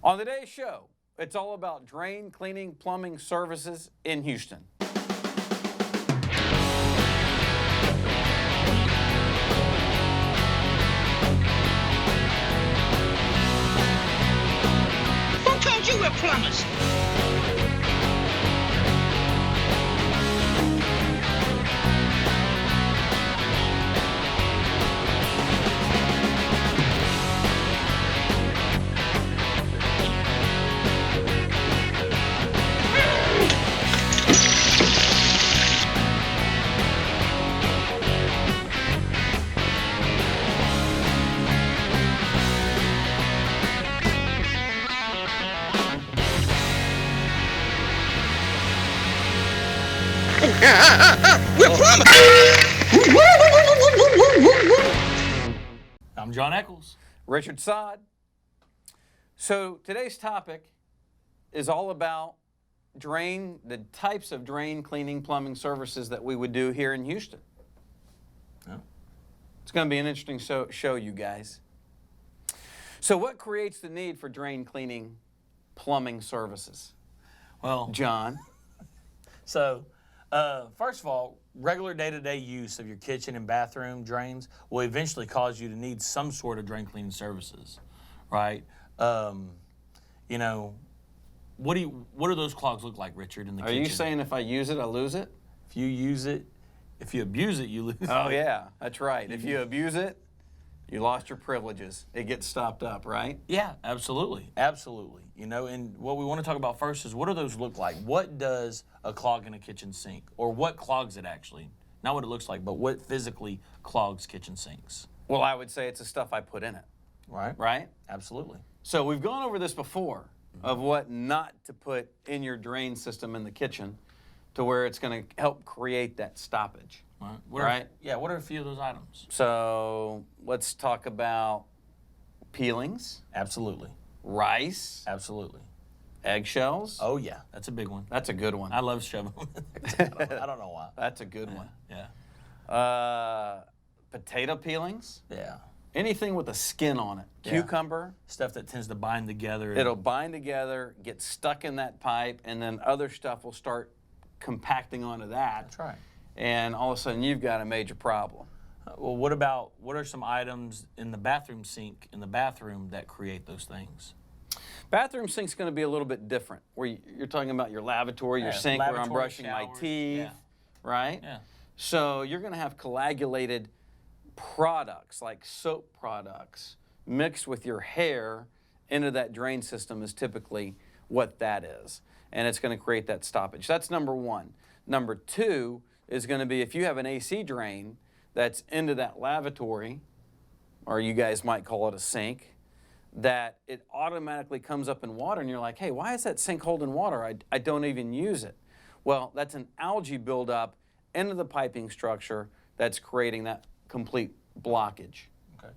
On today's show, it's all about drain cleaning plumbing services in Houston. Who told you we're plumbers? We're plumbers. I'm John Eccles. Richard Sod. So today's topic is all about the types of drain cleaning plumbing services that we would do here in Houston. Yeah. It's going to be an interesting show, you guys. So what creates the need for drain cleaning plumbing services? Well, John? so first of all, regular day-to-day use of your kitchen and bathroom drains will eventually cause you to need some sort of drain cleaning services, right? You know, what do those clogs look like, Richard, in the kitchen? Are you saying if I use it, I lose it? If you use it, if you abuse it, you lose it. Oh, yeah, that's right. If you abuse it, you lost your privileges. It gets stopped up, right? Yeah, absolutely, absolutely. You know, and what we want to talk about first is what do those look like? What does a clog in a kitchen sink, or what clogs it actually? Not what it looks like, but what physically clogs kitchen sinks. Well, I would say it's the stuff I put in it, Right? right? Absolutely. So we've gone over this before of what not to put in your drain system in the kitchen to where it's going to help create that stoppage. Right. Right. What are a few of those items? So let's talk about peelings, Absolutely. rice, Absolutely. eggshells. Oh, yeah. That's a big one. That's a good one. I love shoving them in there. I don't know why. That's a good one. Yeah. Potato peelings, Yeah. anything with a skin on it. Yeah. Cucumber, Stuff that tends to bind together. it'll bind together, get stuck in that pipe, and then other stuff will start compacting onto that. That's right. And all of a sudden you've got a major problem. Well, what are some items in the bathroom sink in the bathroom that create those things? Bathroom sink's going to be a little bit different. Where you're talking about your lavatory, your Yeah, sink where I'm lavatory, brushing my showers, teeth, yeah. right? Yeah. So you're going to have coagulated products like soap products mixed with your hair into that drain system is typically what that is. And it's going to create that stoppage. That's number one. Number two is going to be if you have an AC drain that's into that lavatory, or you guys might call it a sink, that it automatically comes up in water and you're like, hey, why is that sink holding water? I don't even use it. Well, that's an algae buildup into the piping structure that's creating that complete blockage. Okay.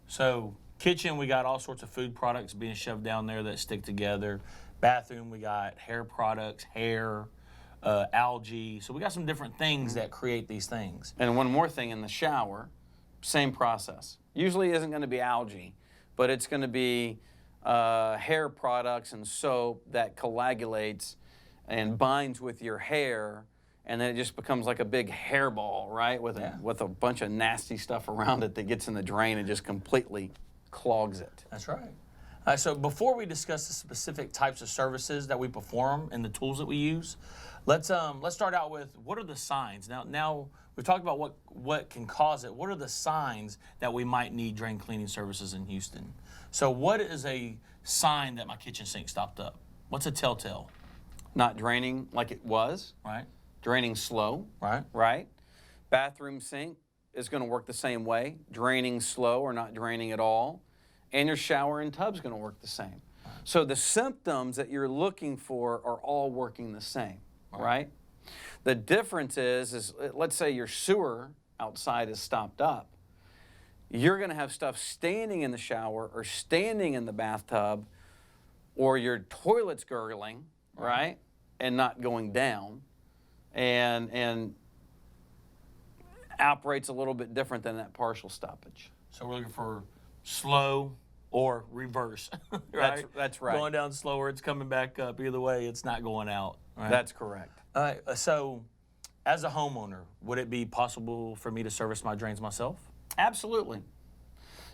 So kitchen, we got all sorts of food products being shoved down there that stick together. Bathroom, we got hair products, hair, algae. So we got some different things that create these things. And one more thing, in the shower, same process. Usually isn't going to be algae, but it's going to be hair products and soap that coagulates and binds with your hair, and then it just becomes like a big hairball, right? With a bunch of nasty stuff around it that gets in the drain and just completely clogs it. That's right. So before we discuss the specific types of services that we perform and the tools that we use, let's start out with what are the signs. Now we've talked about what can cause it. What are the signs that we might need drain cleaning services in Houston? So what is a sign that my kitchen sink stopped up? What's a telltale? Not draining like it was, Right. draining slow, Right. right? Bathroom sink is going to work the same way, draining slow or not draining at all. And your shower and tub's going to work the same. So the symptoms that you're looking for are all working the same, right? The difference is let's say your sewer outside is stopped up. You're going to have stuff standing in the shower or standing in the bathtub, or your toilet's gurgling, right? And not going down, and operates a little bit different than that partial stoppage. So we're looking for slow, or reverse. Right? That's right. Going down slower, it's coming back up. Either way, it's not going out. Right? That's correct. All right. So, as a homeowner, would it be possible for me to service my drains myself? Absolutely.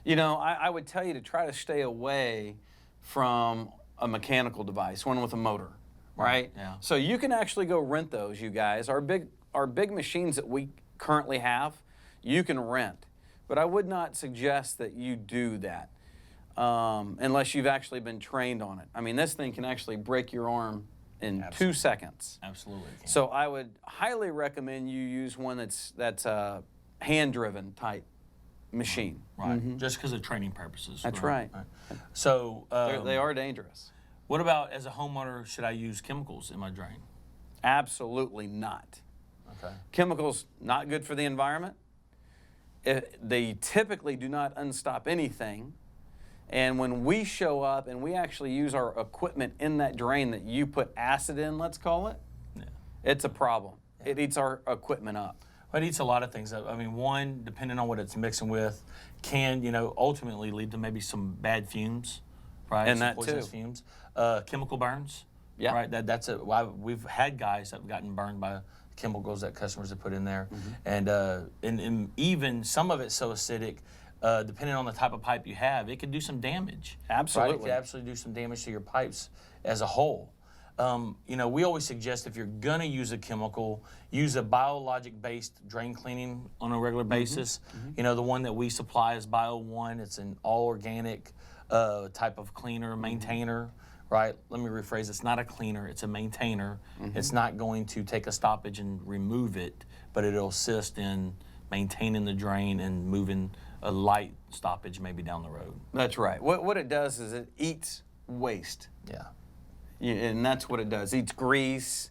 You know, I would tell you to try to stay away from a mechanical device, one with a motor, right? Yeah. So you can actually go rent those, you guys. Our big machines that we currently have, you can rent. But I would not suggest that you do that unless you've actually been trained on it. I mean, this thing can actually break your arm in 2 seconds. Absolutely. it can. So I would highly recommend you use one that's a hand-driven type machine. Right. Just because of training purposes. That's right. So, They are dangerous. what about as a homeowner? Should I use chemicals in my drain? Absolutely not. Okay. Chemicals, not good for the environment. They typically do not unstop anything. And when we show up and we actually use our equipment in that drain that you put acid in, let's call it, Yeah. it's a problem. It eats our equipment up. It eats a lot of things. I mean, one, depending on what it's mixing with, can ultimately lead to maybe some bad fumes, right? And some that poisonous too. fumes. Chemical burns. Yeah. Right. We've had guys that have gotten burned by chemicals that customers have put in there, and even some of it's so acidic. Depending on the type of pipe you have, it could do some damage. Absolutely. Right? It could absolutely do some damage to your pipes as a whole. We always suggest if you're going to use a chemical, use a biologic-based drain cleaning on a regular basis. The one that we supply is Bio-One. It's an all-organic type of cleaner, maintainer, right? Let me rephrase. It's not a cleaner. It's a maintainer. It's not going to take a stoppage and remove it, but it'll assist in maintaining the drain and moving a light stoppage maybe down the road. That's right. What it does is it eats waste. Yeah. And that's what it does. It eats grease.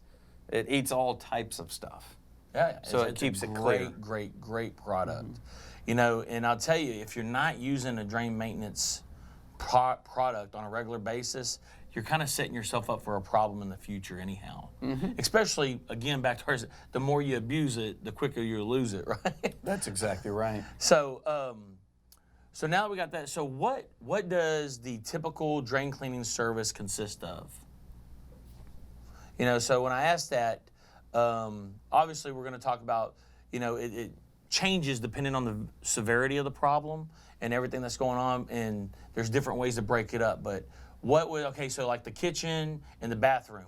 It eats all types of stuff. Yeah. So it it's keeps a it clear. Great product. And I'll tell you, if you're not using a drain maintenance product on a regular basis, you're kind of setting yourself up for a problem in the future anyhow. Especially, again, back to ours, the more you abuse it, the quicker you lose it, right? That's exactly right. So now that we got that, so what does the typical drain cleaning service consist of? So when I asked that, obviously we're going to talk about, it changes depending on the severity of the problem and everything that's going on, and there's different ways to break it up. But so like the kitchen and the bathroom,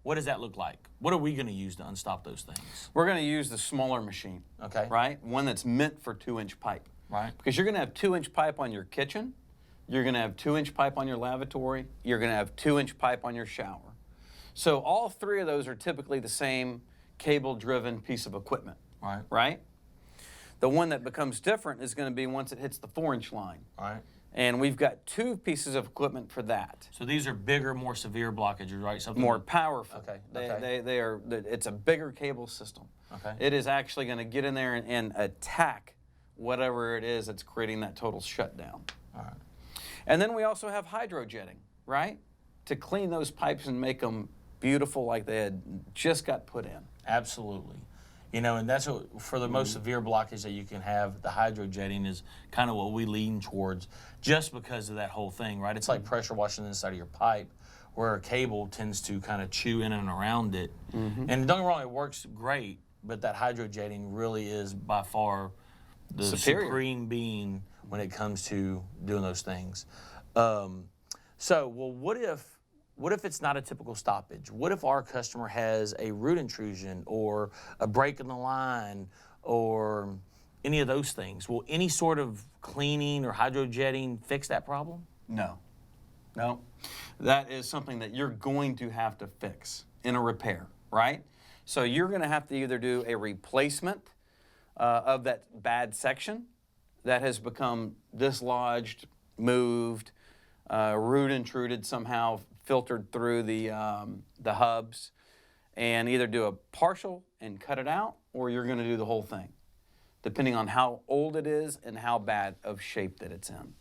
what does that look like? What are we going to use to unstop those things? We're going to use the smaller machine. Okay. Right? One that's meant for 2-inch pipe. Right. Because you're going to have 2-inch pipe on your kitchen. You're going to have 2-inch pipe on your lavatory. You're going to have 2-inch pipe on your shower. So all three of those are typically the same cable-driven piece of equipment. Right. Right? The one that becomes different is going to be once it hits the 4-inch line. Right. And we've got 2 pieces of equipment for that. So these are bigger, more severe blockages, right? Something More powerful. Okay, They are. It's a bigger cable system. Okay. It is actually going to get in there and attack whatever it is that's creating that total shutdown. All right. And then we also have hydrojetting, right? To clean those pipes and make them beautiful like they had just got put in. Absolutely. And that's what, for the most severe blockage that you can have, the hydrojetting is kind of what we lean towards just because of that whole thing, right? It's like pressure washing inside of your pipe where a cable tends to kind of chew in and around it. And don't get me wrong, it works great, but that hydrojetting really is by far the Superior. supreme being when it comes to doing those things. What if it's not a typical stoppage? What if our customer has a root intrusion or a break in the line or any of those things? Will any sort of cleaning or hydrojetting fix that problem? No. That is something that you're going to have to fix in a repair, right? So you're going to have to either do a replacement of that bad section that has become dislodged, moved, root intruded somehow, filtered through the hubs, and either do a partial and cut it out, or you're going to do the whole thing, depending on how old it is and how bad of shape that it's in.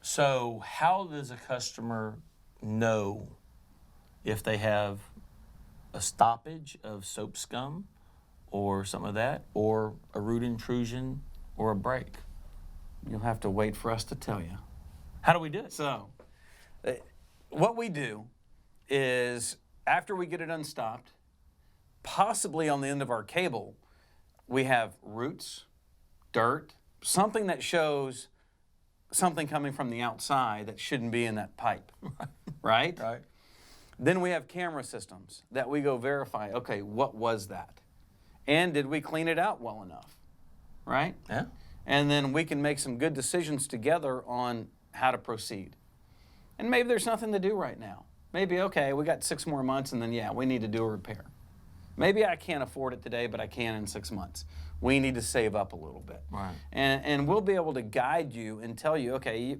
So how does a customer know if they have a stoppage of soap scum or something of that, or a root intrusion or a break? You'll have to wait for us to tell you. How do we do it? So, what we do is after we get it unstopped, possibly on the end of our cable, we have roots, dirt, something that shows something coming from the outside that shouldn't be in that pipe, right? Right. Then we have camera systems that we go verify, okay, what was that? And did we clean it out well enough, right? Yeah. And then we can make some good decisions together on how to proceed. And maybe there's nothing to do right now. Maybe, okay, we got 6 more months and then, yeah, we need to do a repair. Maybe I can't afford it today, but I can in 6 months. We need to save up a little bit. Right. And we'll be able to guide you and tell you, okay,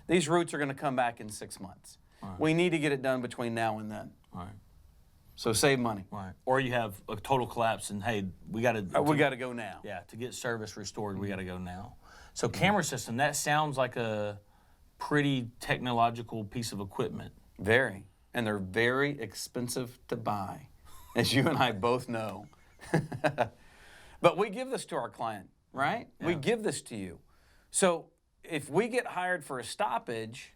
these roots are going to come back in 6 months. Right. We need to get it done between now and then. Right. So save money. Right. Or you have a total collapse and, hey, we got to. We got to go now. Yeah, to get service restored, we got to go now. So camera system, that sounds like a pretty technological piece of equipment. Very. And they're very expensive to buy, as you and I both know. But we give this to our client, right? Yeah. We give this to you. So if we get hired for a stoppage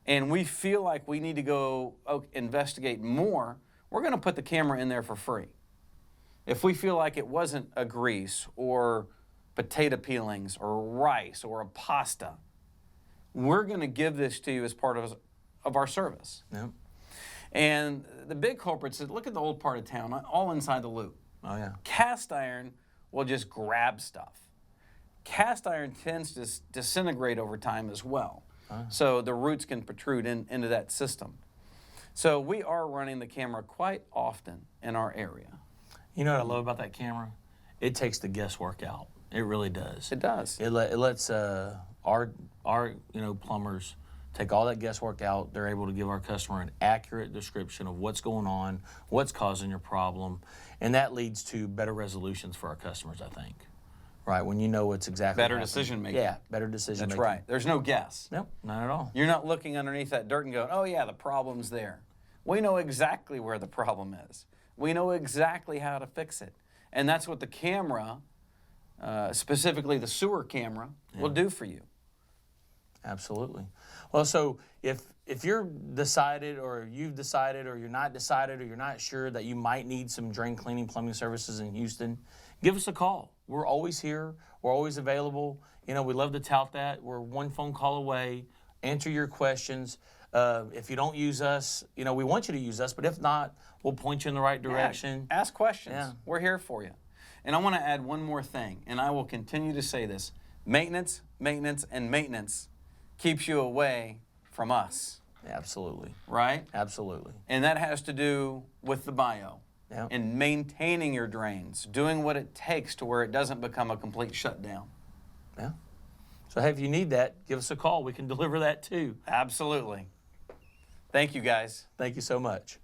and we feel like we need to go investigate more, we're going to put the camera in there for free. If we feel like it wasn't a grease or potato peelings or rice or a pasta, we're going to give this to you as part of our service. Yeah. And the big culprits, look at the old part of town, all inside the loop. Oh, yeah. Cast iron will just grab stuff. Cast iron tends to disintegrate over time as well. So the roots can protrude into that system. So we are running the camera quite often in our area. You know what I love about that camera? It takes the guesswork out. It really does. It does. It lets our plumbers take all that guesswork out. They're able to give our customer an accurate description of what's going on, what's causing your problem, and that leads to better resolutions for our customers, I think. Right, when you know what's exactly Better happening. decision making. Yeah, better decision That's making. right. There's no guess. Nope, not at all. You're not looking underneath that dirt and going, oh yeah, the problem's there. We know exactly where the problem is. We know exactly how to fix it. And that's what the camera, specifically the sewer camera, will do for you. Absolutely. Well, so if you're decided or you've decided or you're not decided or you're not sure that you might need some drain cleaning plumbing services in Houston, give us a call. We're always here. We're always available. You know, we love to tout that. We're one phone call away. Answer your questions. If you don't use us, you know, we want you to use us, but if not, we'll point you in the right direction. Yeah, ask questions. Yeah. We're here for you. And I want to add one more thing, and I will continue to say this. Maintenance, maintenance, and maintenance keeps you away from us, Absolutely. right? Absolutely. And that has to do with the bio Yeah. and maintaining your drains, doing what it takes to where it doesn't become a complete shutdown. Yeah. So, hey, if you need that, give us a call. We can deliver that too. Absolutely. Thank you, guys. Thank you so much.